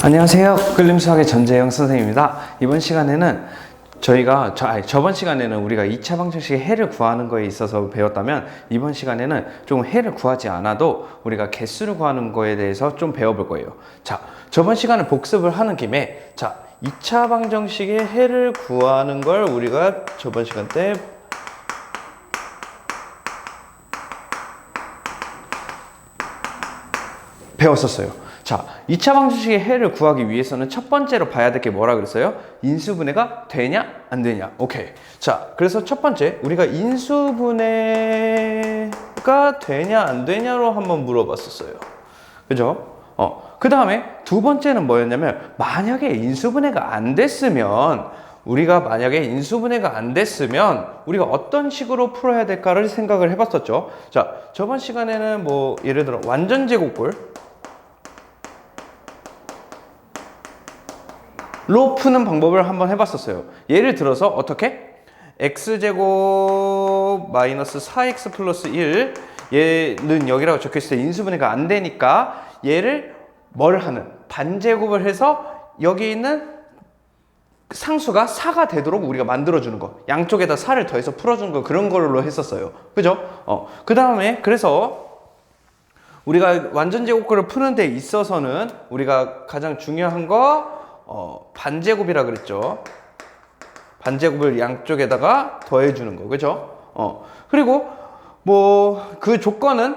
안녕하세요. 끌림수학의 전재영 선생님입니다. 이번 시간에는 저번 시간에는 우리가 2차 방정식의 해를 구하는 거에 있어서 배웠다면, 이번 시간에는 좀 해를 구하지 않아도 우리가 개수를 구하는 거에 대해서 좀 배워볼 거예요. 자, 저번 시간에 복습을 하는 김에, 자, 2차 방정식의 해를 구하는 걸 우리가 저번 시간 때 배웠었어요. 자, 2차 방정식의 해를 구하기 위해서는 첫 번째로 봐야 될 게 뭐라 그랬어요? 인수분해가 되냐 안 되냐. 오케이. 자, 그래서 첫 번째 우리가 인수분해가 되냐 안 되냐로 한번 물어봤었어요. 그죠? 그 다음에 두 번째는 뭐였냐면, 만약에 인수분해가 안 됐으면 우리가 어떤 식으로 풀어야 될까를 생각을 해봤었죠. 자, 저번 시간에는 뭐 예를 들어 완전 제곱골 로 푸는 방법을 한번 해봤었어요. 예를 들어서 어떻게? x제곱 마이너스 4x 플러스 1, 얘는 여기라고 적혀있을 때 인수분해가 안 되니까 얘를 반제곱을 해서 여기 있는 상수가 4가 되도록 우리가 만들어주는 거, 양쪽에다 4를 더해서 풀어주는 거, 그런 걸로 했었어요. 그죠? 그 다음에 그래서 우리가 완전 제곱골을 푸는 데 있어서는 우리가 가장 중요한 거 반제곱이라 그랬죠. 반제곱을 양쪽에다가 더해주는 거, 그죠? 그리고 뭐 그 조건은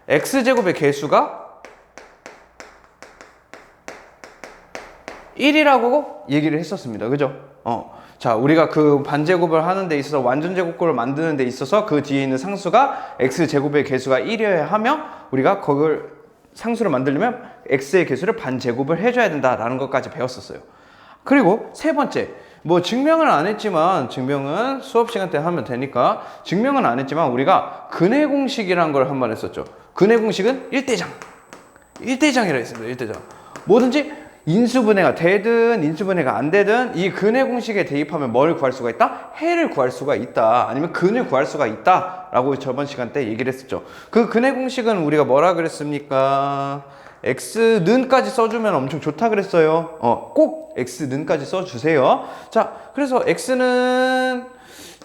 x제곱의 개수가 1이라고 얘기를 했었습니다. 그죠? 자, 우리가 그 반제곱을 하는 데 있어서 완전 제곱골을 만드는 데 있어서 그 뒤에 있는 상수가 x제곱의 개수가 1이어야 하며, 우리가 그걸 상수를 만들려면 x의 개수를 반제곱을 해줘야 된다라는 것까지 배웠었어요. 그리고 세 번째, 뭐 증명을 안 했지만, 증명은 수업 시간 때 하면 되니까 증명은 안 했지만, 우리가 근해 공식이라는 걸 한 번 했었죠. 근해 공식은 1대장이라 했습니다. 1대장. 뭐든지 인수분해가 되든 인수분해가 안 되든 이 근해 공식에 대입하면 뭘 구할 수가 있다? 해를 구할 수가 있다. 아니면 근을 구할 수가 있다 라고 저번 시간 때 얘기를 했었죠. 그 근해 공식은 우리가 뭐라 그랬습니까? x는까지 써주면 엄청 좋다 그랬어요. 꼭 x는까지 써주세요. 자, 그래서 x는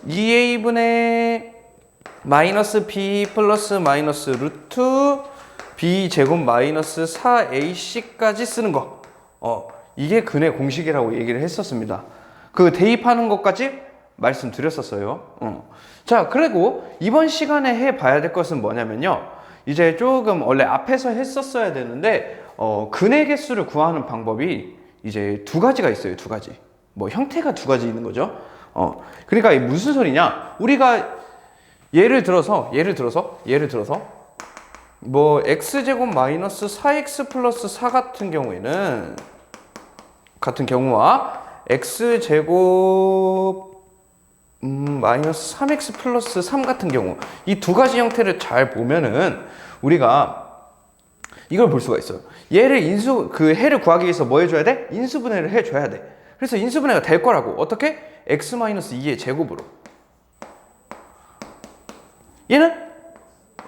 2a분의 마이너스 b 플러스 마이너스 루트 b 제곱 마이너스 4ac까지 쓰는 거, 이게 근해 공식이라고 얘기를 했었습니다. 그 대입하는 것까지 말씀드렸었어요. 자, 그리고 이번 시간에 해봐야 될 것은 뭐냐면요, 이제 조금 원래 앞에서 했었어야 되는데, 근해 개수를 구하는 방법이 이제 두 가지가 있어요. 두 가지. 뭐 형태가 두 가지 있는 거죠. 그러니까 이게 무슨 소리냐? 우리가 예를 들어서 뭐 x제곱 마이너스 4x 플러스 4 같은 경우와 x제곱 마이너스 3x 플러스 3 같은 경우, 이 두 가지 형태를 잘 보면은 우리가 이걸 볼 수가 있어요. 얘를 해를 구하기 위해서 뭐 해줘야 돼? 인수분해를 해줘야 돼. 그래서 인수분해가 될 거라고. 어떻게? x 마이너스 2의 제곱으로. 얘는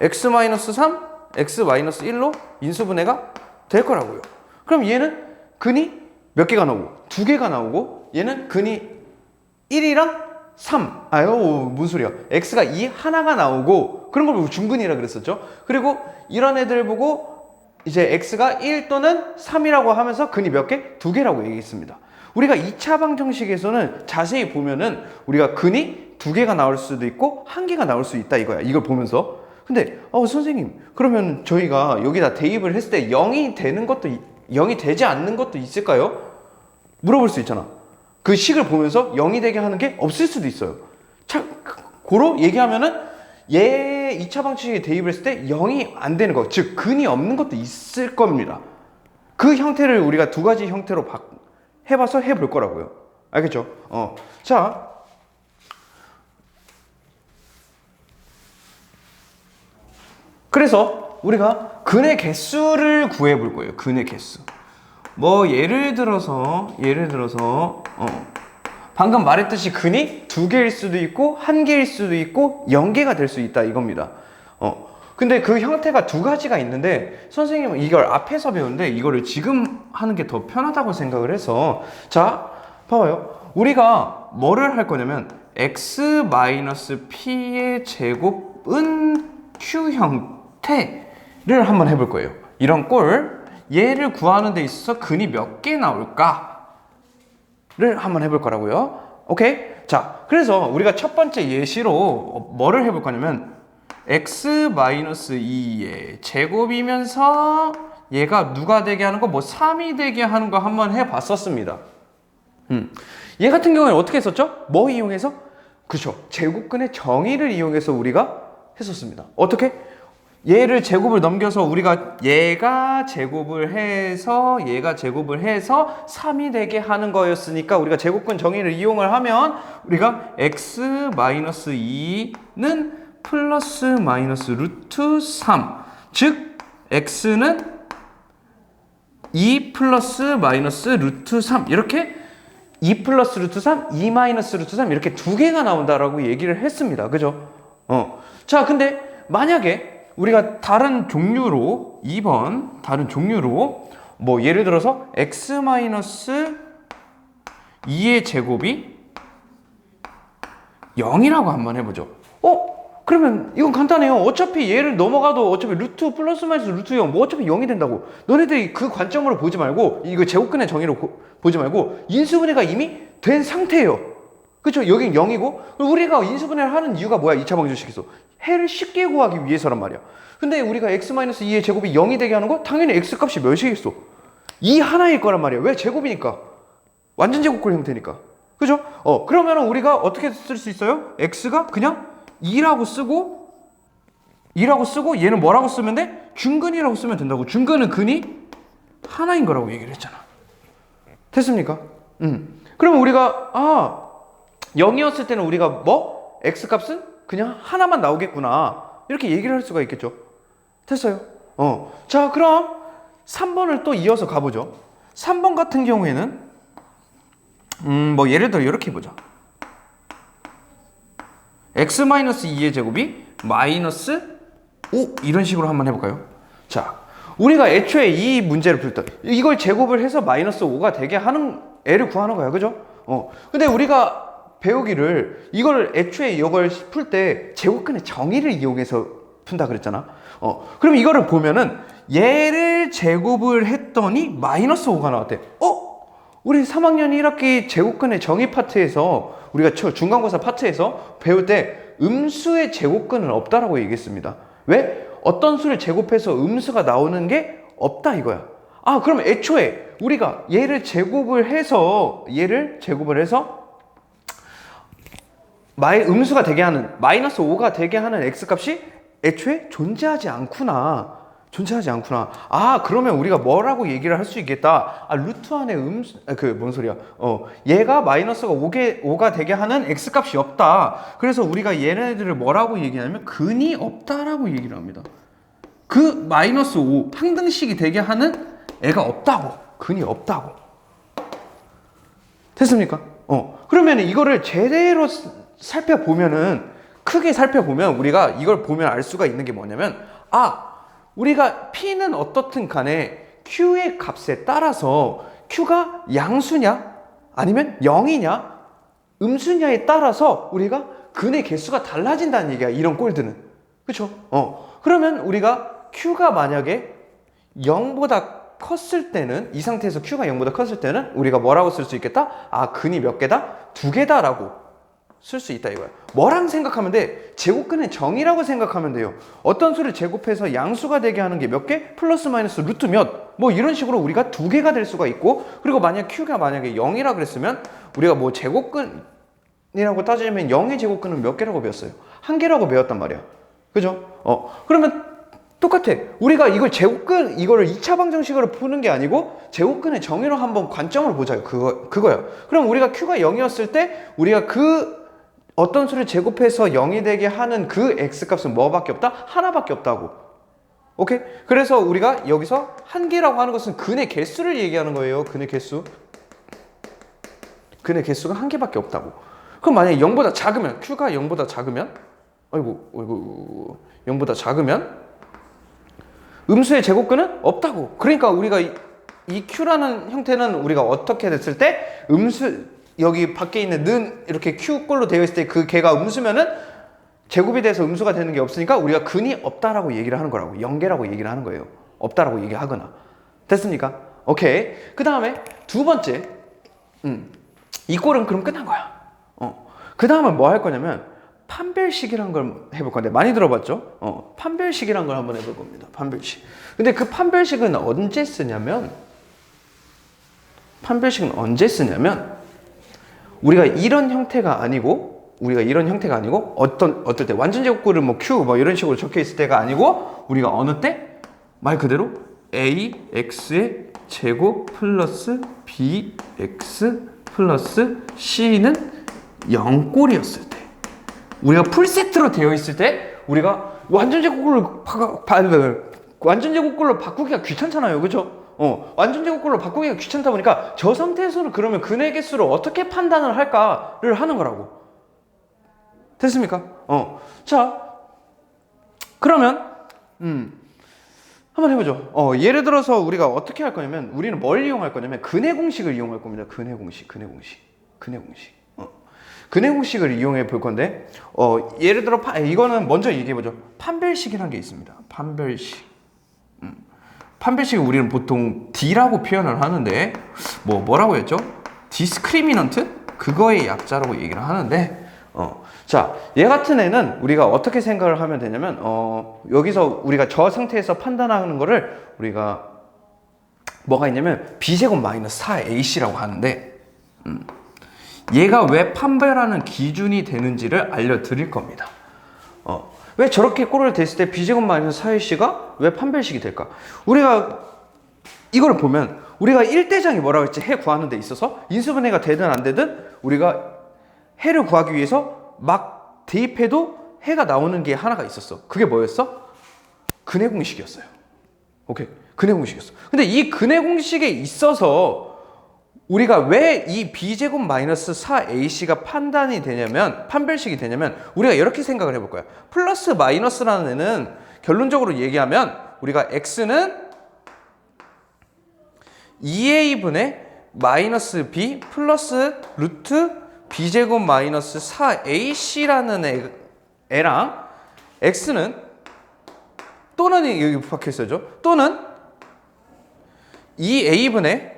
x 마이너스 3, x 마이너스 1로 인수분해가 될 거라고요. 그럼 얘는 근이 몇 개가 나오고? 두 개가 나오고, 얘는 근이 1이랑 3. 무슨 소리야. x가 2 하나가 나오고, 그런 걸 보고 중근이라 그랬었죠. 그리고 이런 애들 보고 이제 x가 1 또는 3이라고 하면서 근이 몇 개? 두 개라고 얘기했습니다. 우리가 2차 방정식에서는 자세히 보면은 우리가 근이 두 개가 나올 수도 있고 한 개가 나올 수 있다 이거야. 이걸 보면서. 근데 선생님, 그러면 저희가 여기다 대입을 했을 때 0이 되지 않는 것도 있을까요? 물어볼 수 있잖아. 그 식을 보면서 0이 되게 하는 게 없을 수도 있어요. 고로 얘기하면은 얘 2차 방정식에 대입을 했을 때 0이 안 되는 거, 즉 근이 없는 것도 있을 겁니다. 그 형태를 우리가 두 가지 형태로 해봐서 해볼 거라고요. 알겠죠? 자, 그래서 우리가 근의 개수를 구해볼 거예요. 근의 개수. 뭐 예를 들어서 방금 말했듯이 근이 두 개일 수도 있고 한 개일 수도 있고 0개가 될 수 있다 이겁니다. 근데 그 형태가 두 가지가 있는데 선생님은 이걸 앞에서 배우는데 이거를 지금 하는 게 더 편하다고 생각을 해서 자, 봐봐요. 우리가 뭐를 할 거냐면 x-p의 제곱은 q 형태를 한번 해볼 거예요. 이런 꼴, 얘를 구하는 데 있어서 근이 몇 개 나올까를 한번 해볼 거라고요. 오케이? 자, 그래서 우리가 첫 번째 예시로 뭐를 해볼 거냐면 x-2의 제곱이면서 얘가 누가 되게 하는 거? 뭐 3이 되게 하는 거 한번 해봤었습니다. 얘 같은 경우에는 어떻게 했었죠? 뭐 이용해서? 그쵸. 제곱근의 정의를 이용해서 우리가 했었습니다. 어떻게? 얘를 제곱을 넘겨서 우리가 얘가 제곱을 해서 3이 되게 하는 거였으니까 우리가 제곱근 정의를 이용을 하면 우리가 x-2는 플러스 마이너스 루트 3 즉 x는 2 플러스 마이너스 루트 3 이렇게 2 플러스 루트 3, 2 마이너스 루트 3 이렇게 두 개가 나온다라고 얘기를 했습니다. 그죠? 자, 근데 만약에 우리가 다른 종류로 2번 다른 종류로 뭐 예를 들어서 x 마이너스 2의 제곱이 0이라고 한번 해보죠. 그러면 이건 간단해요. 어차피 얘를 넘어가도 어차피 루트 플러스 마이너스 루트 0 뭐 어차피 0이 된다고. 너네들이 그 관점으로 보지 말고 이거 제곱근의 정의로 보지 말고 인수분해가 이미 된 상태예요. 그렇죠? 여긴 0이고 우리가 인수분해를 하는 이유가 뭐야? 2차 방정식에서 해를 쉽게 구하기 위해서란 말이야. 근데 우리가 x-2의 제곱이 0이 되게 하는 거 당연히 x 값이 몇이겠어? 2 하나일 거란 말이야. 왜? 제곱이니까. 완전 제곱근 형태니까. 그죠? 그러면 우리가 어떻게 쓸 수 있어요? x가 그냥 2라고 쓰고 얘는 뭐라고 쓰면 돼? 중근이라고 쓰면 된다고. 중근은 근이 하나인 거라고 얘기를 했잖아. 됐습니까? 그러면 우리가 0이었을 때는 우리가 뭐? x값은 그냥 하나만 나오겠구나 이렇게 얘기를 할 수가 있겠죠. 됐어요. 자, 그럼 3번을 또 이어서 가보죠. 3번 같은 경우에는 뭐 예를 들어 이렇게 해보자. x-2의 제곱이 마이너스 5 이런 식으로 한번 해볼까요? 자, 우리가 애초에 이 문제를 풀 때 이걸 제곱을 해서 마이너스 5가 되게 하는 애를 구하는 거야. 그죠? 근데 우리가 배우기를 이걸 애초에 이걸 풀 때 제곱근의 정의를 이용해서 푼다 그랬잖아. 그럼 이거를 보면은 얘를 제곱을 했더니 마이너스 5가 나왔대. 우리 3학년 1학기 제곱근의 정의 파트에서 우리가 중간고사 파트에서 배울 때 음수의 제곱근은 없다라고 얘기했습니다. 왜? 어떤 수를 제곱해서 음수가 나오는 게 없다 이거야. 그럼 애초에 우리가 얘를 제곱을 해서 음수가 되게 하는 마이너스 5가 되게 하는 x값이 애초에 존재하지 않구나. 그러면 우리가 뭐라고 얘기를 할 수 있겠다. 루트 안에 뭔 소리야. 얘가 마이너스가 5가 되게 하는 x값이 없다. 그래서 우리가 얘네들을 뭐라고 얘기하냐면 근이 없다라고 얘기를 합니다. 그 마이너스 5 항등식이 되게 하는 애가 없다고. 근이 없다고. 됐습니까? 그러면 이거를 제대로 크게 살펴보면 우리가 이걸 보면 알 수가 있는 게 뭐냐면 우리가 P는 어떻든 간에 Q의 값에 따라서 Q가 양수냐 아니면 0이냐 음수냐에 따라서 우리가 근의 개수가 달라진다는 얘기야. 이런 꼴들은. 그쵸? 그러면 우리가 Q가 만약에 0보다 컸을 때는 이 상태에서 Q가 0보다 컸을 때는 우리가 뭐라고 쓸 수 있겠다? 근이 몇 개다? 2개다라고 쓸 수 있다 이거야. 뭐랑 생각하면 돼? 제곱근의 정의라고 생각하면 돼요. 어떤 수를 제곱해서 양수가 되게 하는 게 몇 개? 플러스 마이너스 루트 몇? 뭐 이런 식으로 우리가 2개가 될 수가 있고 그리고 Q가 만약에 0이라 그랬으면 우리가 뭐 제곱근이라고 따지면 0의 제곱근은 몇 개라고 배웠어요? 1개라고 배웠단 말이야. 그죠? 그러면 똑같아. 우리가 이걸 이거를 2차 방정식으로 푸는 게 아니고 제곱근의 정의로 한번 관점을 보자. 그거야. 그럼 우리가 Q가 0이었을 때 우리가 어떤 수를 제곱해서 0이 되게 하는 그 x값은 뭐밖에 없다? 하나밖에 없다고. 오케이? 그래서 우리가 여기서 1개라고 하는 것은 근의 개수를 얘기하는 거예요. 근의 개수가 1개밖에 없다고. 그럼 만약에 0보다 작으면 Q가 0보다 작으면 0보다 작으면 음수의 제곱근은 없다고. 그러니까 우리가 이 Q라는 형태는 우리가 어떻게 됐을 때 음수 여기 밖에 있는 는 이렇게 Q꼴로 되어 있을 때 그 개가 음수면은 제곱이 돼서 음수가 되는 게 없으니까 우리가 근이 없다라고 얘기를 하는 거라고. 영계라고 얘기를 하는 거예요. 없다라고 얘기하거나. 됐습니까? 오케이. 그 다음에 두 번째. 이 꼴은 그럼 끝난 거야. 그 다음은 뭐 할 거냐면 판별식이란 걸 해볼 건데 많이 들어봤죠? 판별식이란 걸 한번 해볼 겁니다. 판별식. 근데 그 판별식은 언제 쓰냐면 우리가 이런 형태가 아니고 어떨 때 완전 제곱꼴을 뭐 Q 뭐 이런 식으로 적혀 있을 때가 아니고 우리가 어느 때 말 그대로 AX의 제곱 플러스 BX 플러스 C는 0꼴이었을 때 우리가 풀세트로 되어 있을 때 우리가 완전 제곱꼴로 바꾸기가 귀찮잖아요. 그죠? 완전 제곱꼴로 바꾸기가 귀찮다 보니까 저 상태에서는 그러면 근의 개수를 어떻게 판단을 할까를 하는 거라고. 됐습니까? 자, 그러면 한번 해보죠. 예를 들어서 우리가 어떻게 할 거냐면 우리는 뭘 이용할 거냐면 근의 공식을 이용할 겁니다. 근의 공식을 이용해 볼 건데 예를 들어 이거는 먼저 얘기해 보죠. 판별식이라는 게 있습니다. 판별식을 우리는 보통 D라고 표현을 하는데 뭐라고 했죠? 디스크리미넌트? 그거의 약자라고 얘기를 하는데 자, 얘 같은 애는 우리가 어떻게 생각을 하면 되냐면 여기서 우리가 저 상태에서 판단하는 거를 우리가 뭐가 있냐면 B제곱 마이너스 4AC라고 하는데 얘가 왜 판별하는 기준이 되는지를 알려드릴 겁니다. 왜 저렇게 꼴을 댔을 때 B제곱 마이너스 4AC가 왜 판별식이 될까? 우리가 이걸 보면 우리가 1대장이 뭐라고 했지? 해 구하는 데 있어서 인수분해가 되든 안 되든 우리가 해를 구하기 위해서 막 대입해도 해가 나오는 게 하나가 있었어. 그게 뭐였어? 근의 공식이었어요. 오케이. 근의 공식이었어. 근데 이 근의 공식에 있어서 우리가 왜 이 B제곱 마이너스 4AC가 판별식이 되냐면 우리가 이렇게 생각을 해볼 거야. 플러스 마이너스라는 애는 결론적으로 얘기하면 우리가 X는 2A분의 마이너스 B 플러스 루트 B제곱 마이너스 4AC라는 애랑 X는 또는 여기 박혀있어요. 또는 2A분의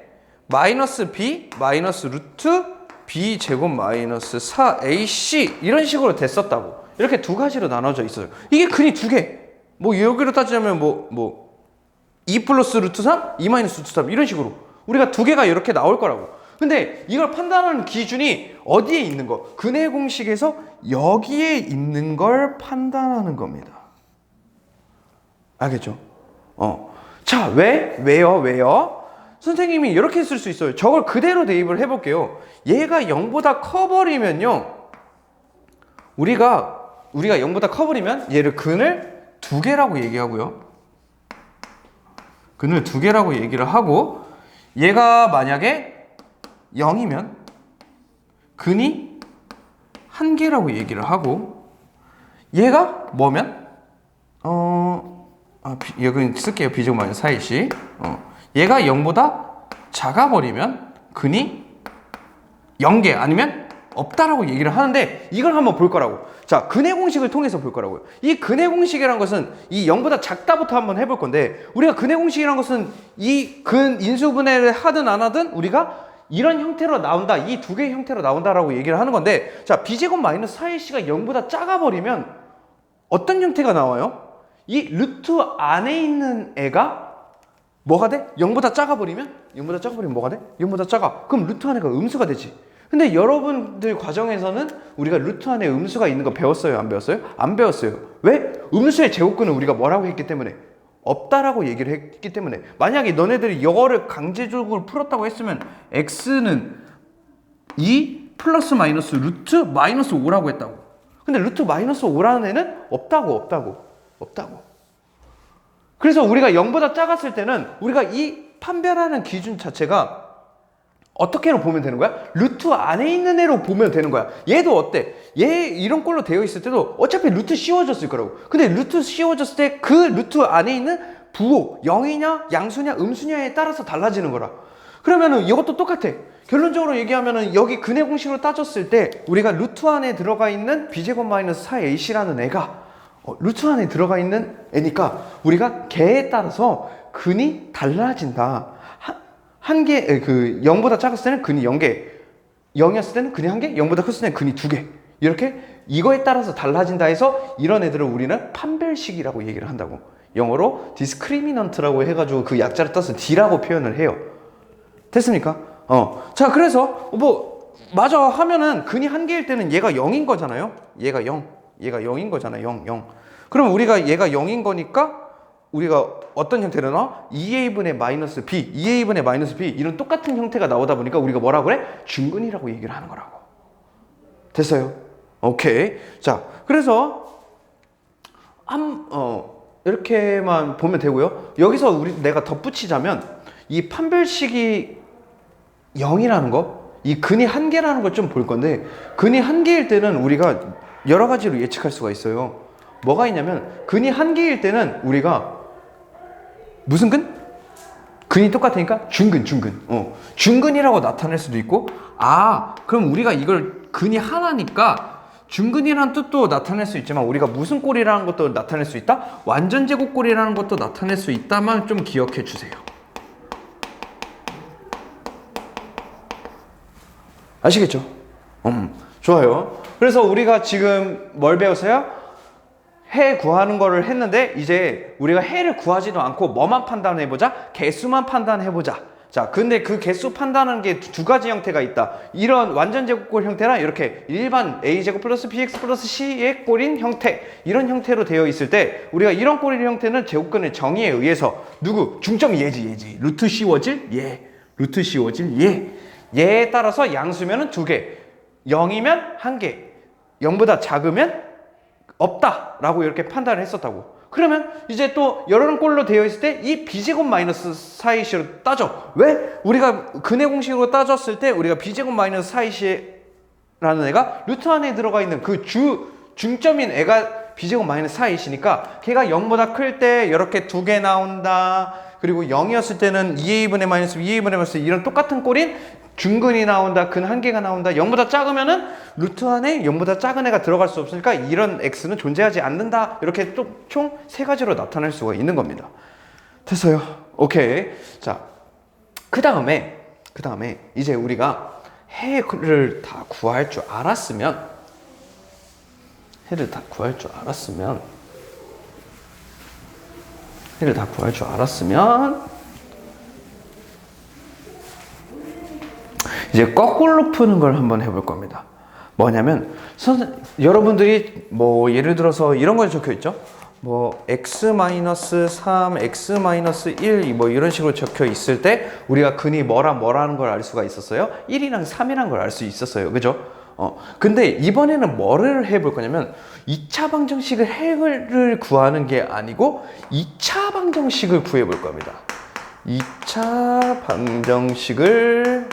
마이너스 B 마이너스 루트 B제곱 마이너스 4AC 이런 식으로 됐었다고. 이렇게 두 가지로 나눠져 있어요. 이게 근이 두 개. 여기로 따지자면 2 플러스 루트 3, 2 마이너스 루트 3 이런 식으로 우리가 두 개가 이렇게 나올 거라고. 근데 이걸 판단하는 기준이 어디에 있는 거? 근의 공식에서 여기에 있는 걸 판단하는 겁니다. 알겠죠? 자, 왜요? 선생님이 이렇게 쓸 수 있어요. 저걸 그대로 대입을 해볼게요. 얘가 0보다 커버리면요. 우리가 0보다 커버리면 얘를 근을 2개라고 얘기하고요. 근을 2개라고 얘기를 하고 얘가 만약에 0이면 근이 1개라고 얘기를 하고 얘가 뭐면 여기 쓸게요. B제곱 마이너스 4AC 얘가 0보다 작아버리면 근이 0개 아니면 없다라고 얘기를 하는데 이걸 한번 볼 거라고. 자, 근의 공식을 통해서 볼 거라고요. 이 근의 공식이라는 것은 이 0보다 작다부터 한번 해볼 건데 우리가 근의 공식이라는 것은 이 근 인수분해를 하든 안 하든 우리가 이런 형태로 나온다. 이 두 개의 형태로 나온다라고 얘기를 하는 건데 자, B제곱 마이너스 4AC가 0보다 작아버리면 어떤 형태가 나와요? 이 루트 안에 있는 애가 뭐가 돼? 0보다 작아버리면 뭐가 돼? 0보다 작아. 그럼 루트 안에가 음수가 되지. 근데 여러분들 과정에서는 우리가 루트 안에 음수가 있는 거 배웠어요? 안 배웠어요? 안 배웠어요. 왜? 음수의 제곱근은 우리가 뭐라고 했기 때문에? 없다라고 얘기를 했기 때문에. 만약에 너네들이 이거를 강제적으로 풀었다고 했으면 x는 2 플러스 마이너스 루트 마이너스 5라고 했다고. 근데 루트 마이너스 5라는 애는 없다고. 그래서 우리가 0보다 작았을 때는 우리가 이 판별하는 기준 자체가 어떻게로 보면 되는 거야? 루트 안에 있는 애로 보면 되는 거야. 얘도 어때? 얘 이런 꼴로 되어 있을 때도 어차피 루트 씌워졌을 거라고. 근데 루트 씌워졌을 때 그 루트 안에 있는 부호, 0이냐, 양수냐, 음수냐에 따라서 달라지는 거라. 그러면은 이것도 똑같아. 결론적으로 얘기하면은 여기 근의 공식으로 따졌을 때 우리가 루트 안에 들어가 있는 b제곱 마이너스 4ac라는 애가 루트 안에 들어가 있는 애니까 우리가 걔에 따라서 근이 달라진다. 한 개, 0보다 작았을 때는 근이 0개, 0이었을 때는 근이 1개, 0보다 컸을 때는 근이 2개. 이렇게 이거에 따라서 달라진다 해서 이런 애들을 우리는 판별식이라고 얘기를 한다고. 영어로 discriminant라고 해가지고 그 약자를 떠서 D라고 표현을 해요. 됐습니까? 자, 그래서 맞아 하면은 근이 1개일 때는 얘가 0인 거잖아요. 얘가 0인 거잖아. 0. 그럼 우리가 얘가 0인 거니까 우리가 어떤 형태로 나와? 2a분의 마이너스 b, 2a분의 마이너스 b 이런 똑같은 형태가 나오다 보니까 우리가 뭐라고 그래? 중근이라고 얘기를 하는 거라고. 됐어요? 오케이. 자, 그래서 이렇게만 보면 되고요. 여기서 내가 덧붙이자면 이 판별식이 0이라는 거, 이 근이 1개라는 걸 좀 볼 건데 근이 1개일 때는 우리가 여러 가지로 예측할 수가 있어요. 뭐가 있냐면 근이 1개일 때는 우리가 무슨 근? 근이 똑같으니까 중근. 중근이라고 나타낼 수도 있고 그럼 우리가 이걸 근이 하나니까 중근이라는 뜻도 나타낼 수 있지만 우리가 무슨 꼴이라는 것도 나타낼 수 있다? 완전 제곱꼴이라는 것도 나타낼 수 있다만 좀 기억해 주세요. 아시겠죠? 좋아요. 그래서 우리가 지금 뭘 배웠어요? 해 구하는 거를 했는데 이제 우리가 해를 구하지도 않고 뭐만 판단해보자? 개수만 판단해보자. 자, 근데 그 개수 판단하는 게 두 가지 형태가 있다. 이런 완전 제곱꼴 형태랑 이렇게 일반 a제곱 플러스 bx 플러스 c의 꼴인 형태, 이런 형태로 되어 있을 때 우리가 이런 꼴인 형태는 제곱근의 정의에 의해서 중점이 얘지. 루트 씌워질 얘, 루트 씌워질 얘. 얘에 따라서 양수면은 2개, 0이면 1개, 0보다 작으면 없다라고 이렇게 판단을 했었다고. 그러면 이제 또 이런 꼴로 되어 있을 때 이 b제곱 마이너스 4ac로 따져. 왜? 우리가 근의 공식으로 따졌을 때 우리가 b제곱 마이너스 4ac라는 애가 루트 안에 들어가 있는 그 중점인 애가 b제곱 마이너스 4ac니까 걔가 0보다 클 때 이렇게 2개 나온다. 그리고 0이었을 때는 2a분의 마이너스 2a분의 마이너스 이런 똑같은 꼴인 중근이 나온다. 근 1개가 나온다. 0보다 작으면은 루트 안에 0보다 작은 애가 들어갈 수 없으니까 이런 x는 존재하지 않는다. 이렇게 또 총 3가지로 나타낼 수가 있는 겁니다. 됐어요? 오케이. 자, 그 다음에 이제 우리가 해를 다 구할 줄 알았으면 이제 거꾸로 푸는 걸 한번 해볼 겁니다. 뭐냐면 여러분들이 예를 들어서 이런 거 적혀 있죠. x-3, x-1 이런 식으로 적혀 있을 때 우리가 근이 뭐라는 걸 알 수가 있었어요. 1이랑 3이라는 걸 알 수 있었어요. 그죠? 근데 이번에는 뭐를 해볼 거냐면 2차 방정식을 해를 구하는 게 아니고 2차 방정식을 구해볼 겁니다. 2차 방정식을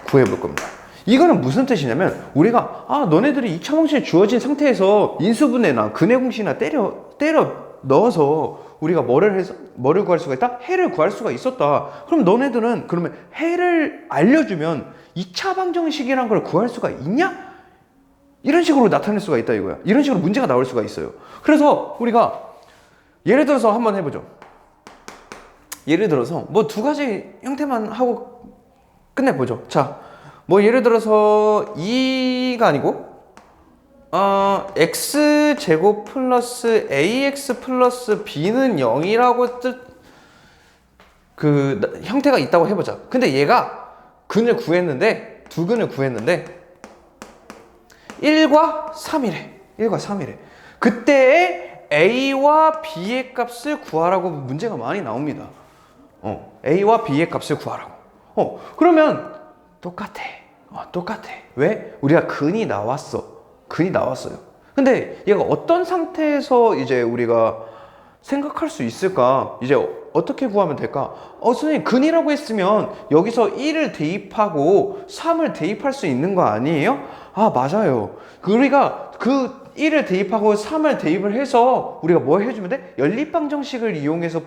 구해볼 겁니다. 이거는 무슨 뜻이냐면 우리가 너네들이 2차 방정식이 주어진 상태에서 인수분해나 근의 공식이나 때려 넣어서 우리가 뭐를 구할 수가 있다? 해를 구할 수가 있었다. 그럼 너네들은 그러면 해를 알려주면 2차 방정식이란 걸 구할 수가 있냐? 이런 식으로 나타낼 수가 있다 이거야. 이런 식으로 문제가 나올 수가 있어요. 그래서 우리가 예를 들어서 한번 해보죠. 예를 들어서 2가지 형태만 하고 끝내보죠. 자, 예를 들어서 2가 아니고 x제곱 플러스 ax 플러스 b는 0이라고 형태가 있다고 해보자. 근데 얘가 근을 구했는데 2근을 구했는데 1과 3이래. 그때의 a와 b의 값을 구하라고 문제가 많이 나옵니다. a와 b의 값을 구하라고. 그러면 똑같아. 왜? 우리가 근이 나왔어요. 근데 얘가 어떤 상태에서 이제 우리가 생각할 수 있을까? 이제 어떻게 구하면 될까? 선생님, 근이라고 했으면 여기서 1을 대입하고 3을 대입할 수 있는 거 아니에요? 맞아요. 우리가 그 1을 대입하고 3을 대입을 해서 우리가 뭐 해주면 돼? 연립방정식을 이용해서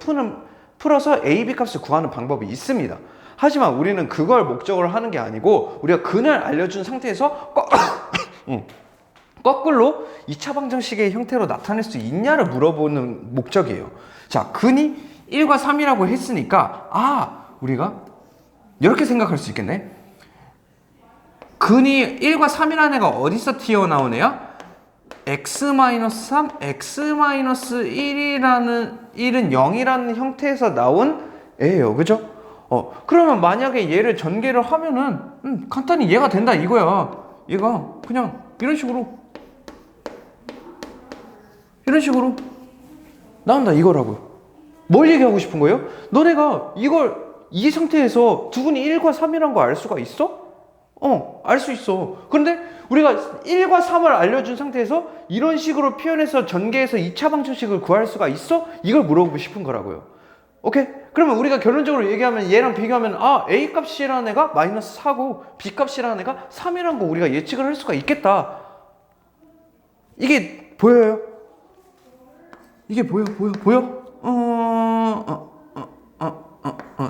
풀어서 a, b 값을 구하는 방법이 있습니다. 하지만 우리는 그걸 목적으로 하는 게 아니고 우리가 근을 알려준 상태에서 거꾸로 2차 방정식의 형태로 나타낼 수 있냐를 물어보는 목적이에요. 자, 근이 1과 3이라고 했으니까 우리가 이렇게 생각할 수 있겠네. 근이 1과 3이라는 애가 어디서 튀어나온 애야? x-3, x-1이라는 1은 0이라는 형태에서 나온 애예요. 그죠? 그러면 만약에 얘를 전개를 하면은 간단히 얘가 된다 이거야. 얘가 그냥 이런 식으로 나온다 이거라고요. 뭘 얘기하고 싶은 거예요? 너네가 이 상태에서 두근이 1과 3이란 거 알 수가 있어? 알 수 있어. 그런데 우리가 1과 3을 알려준 상태에서 이런 식으로 표현해서 전개해서 2차 방정식을 구할 수가 있어? 이걸 물어보고 싶은 거라고요. 오케이? 그러면 우리가 결론적으로 얘기하면 얘랑 비교하면 A 값이라는 애가 마이너스 4고 B 값이라는 애가 3이라는 거 우리가 예측을 할 수가 있겠다. 이게 보여요? 이게 보여?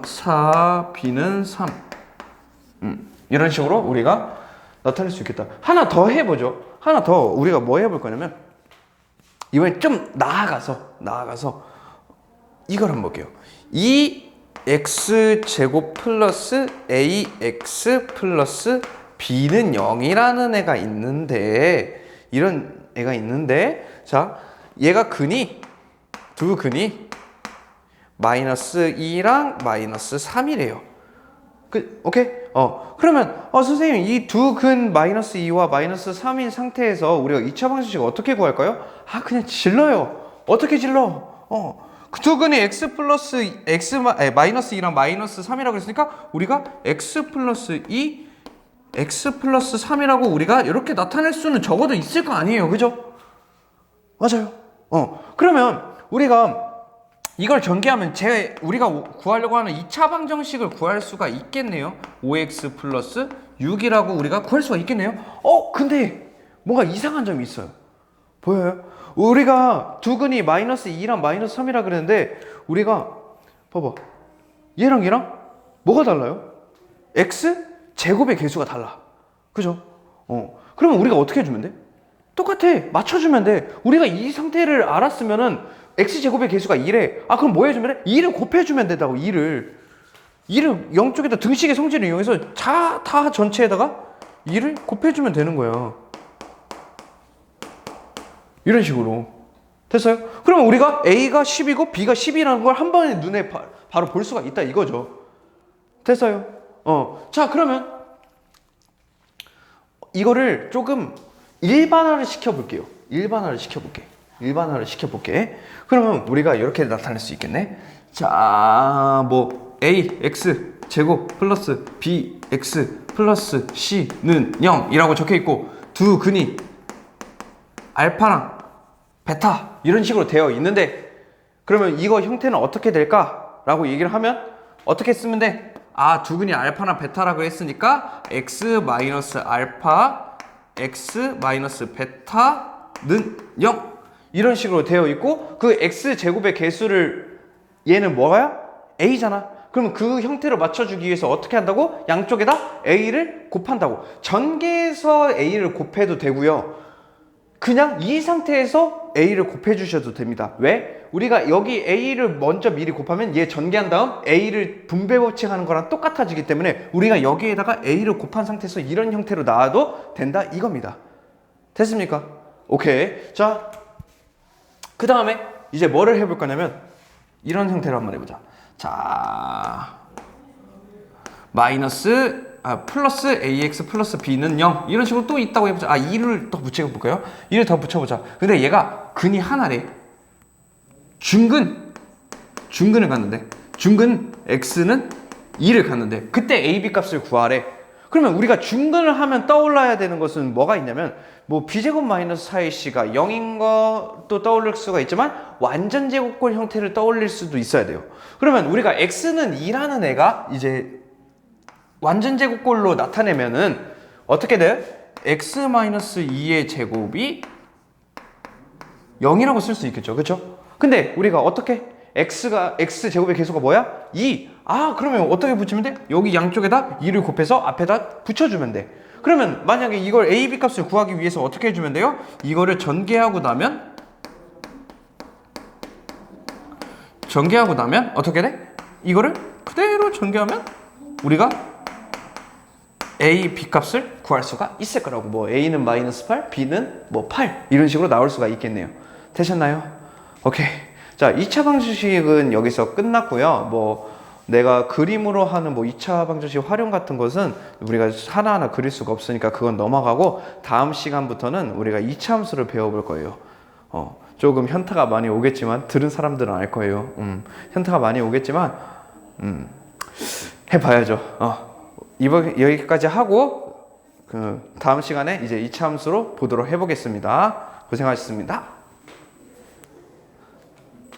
4, B는 3. 이런 식으로 우리가 나타낼 수 있겠다. 하나 더 해보죠. 하나 더 우리가 뭐 해볼 거냐면 이번에 좀 나아가서 이걸 한번 볼게요. 2x 제곱 플러스 ax 플러스 b는 0이라는 애가 있는데 이런 애가 있는데 자 얘가 두 근이 마이너스 2랑 마이너스 3이래요. 오케이? 그러면 선생님 이 두 근 마이너스 2와 마이너스 3인 상태에서 우리가 2차 방정식을 어떻게 구할까요? 그냥 질러요. 어떻게 질러? 그 두 근이 x 플러스 마이너스 2랑 마이너스 3이라고 했으니까 우리가 x 플러스 2 x 플러스 3이라고 우리가 이렇게 나타낼 수는 적어도 있을 거 아니에요. 그죠? 맞아요. 그러면 우리가 이걸 전개하면 우리가 구하려고 하는 2차 방정식을 구할 수가 있겠네요. 5x 플러스 6이라고 우리가 구할 수가 있겠네요. 근데 뭔가 이상한 점이 있어요. 보여요? 우리가 두 근이 마이너스 2랑 마이너스 3이라 그랬는데 우리가 봐봐. 얘랑 뭐가 달라요? x 제곱의 개수가 달라. 그죠? 그러면 우리가 어떻게 해주면 돼? 똑같아. 맞춰주면 돼. 우리가 이 상태를 알았으면은 x제곱의 개수가 2래. 그럼 뭐 해주면 돼? 2를 곱해주면 된다고. 2를 0쪽에다 등식의 성질을 이용해서 다 전체에다가 2를 곱해주면 되는 거야. 이런 식으로. 됐어요? 그러면 우리가 a가 10이고 b가 10이라는 걸 한 번에 눈에 바로 볼 수가 있다 이거죠. 됐어요? 자 그러면 이거를 조금 일반화를 시켜볼게요. 일반화를 시켜볼게. 그러면 우리가 이렇게 나타낼 수 있겠네. 자, ax 제곱 플러스 bx 플러스 c는 0이라고 적혀있고 두 근이 알파랑 베타 이런 식으로 되어 있는데 그러면 이거 형태는 어떻게 될까? 라고 얘기를 하면 어떻게 쓰면 돼? 두 근이 알파나 베타라고 했으니까 x 마이너스 알파 x 마이너스 베타는 0 이런 식으로 되어 있고 그 x 제곱의 개수를 얘는 뭐야? a잖아. 그러면 그 형태로 맞춰주기 위해서 어떻게 한다고? 양쪽에다 a를 곱한다고. 전개해서 a를 곱해도 되고요. 그냥 이 상태에서 a를 곱해주셔도 됩니다. 왜? 우리가 여기 a를 먼저 미리 곱하면 얘 전개한 다음 a를 분배 법칙하는 거랑 똑같아지기 때문에 우리가 여기에다가 a를 곱한 상태에서 이런 형태로 나와도 된다 이겁니다. 됐습니까? 오케이. 자, 그 다음에 이제 뭐를 해볼 거냐면 이런 형태로 한번 해보자. 자, 플러스 ax 플러스 b는 0 이런 식으로 또 있다고 해보자. 2를 더 붙여볼까요? 2를 더 붙여보자. 근데 얘가 근이 하나래. 중근을 갔는데 중근 x는 2를 갔는데 그때 a, b 값을 구하래. 그러면 우리가 중근을 하면 떠올라야 되는 것은 뭐가 있냐면 b제곱 마이너스 4ac가 0인 것도 떠올릴 수가 있지만 완전 제곱꼴 형태를 떠올릴 수도 있어야 돼요. 그러면 우리가 x는 2라는 애가 이제 완전 제곱꼴로 나타내면은 어떻게 돼? x-2의 제곱이 0이라고 쓸 수 있겠죠. 그렇죠? 근데 우리가 어떻게 x 제곱의 개수가 뭐야? 2. 아, 그러면 어떻게 붙이면 돼? 여기 양쪽에다 2를 곱해서 앞에다 붙여주면 돼. 그러면 만약에 이걸 a, b 값을 구하기 위해서 어떻게 해주면 돼요? 이거를 전개하고 나면 어떻게 돼? 이거를 그대로 전개하면 우리가 a, b 값을 구할 수가 있을 거라고. 뭐 a는 마이너스 8, b는 뭐 8 이런 식으로 나올 수가 있겠네요. 되셨나요? 오케이. 자, 2차 방정식은 여기서 끝났고요. 뭐 내가 그림으로 하는 뭐 2차 방정식 활용 같은 것은 우리가 하나하나 그릴 수가 없으니까 그건 넘어가고 다음 시간부터는 우리가 2차 함수를 배워볼 거예요. 조금 현타가 많이 오겠지만 들은 사람들은 알 거예요. 현타가 많이 오겠지만 해봐야죠. 이번 여기까지 하고 그 다음 시간에 이제 2차 함수로 보도록 해보겠습니다. 고생하셨습니다.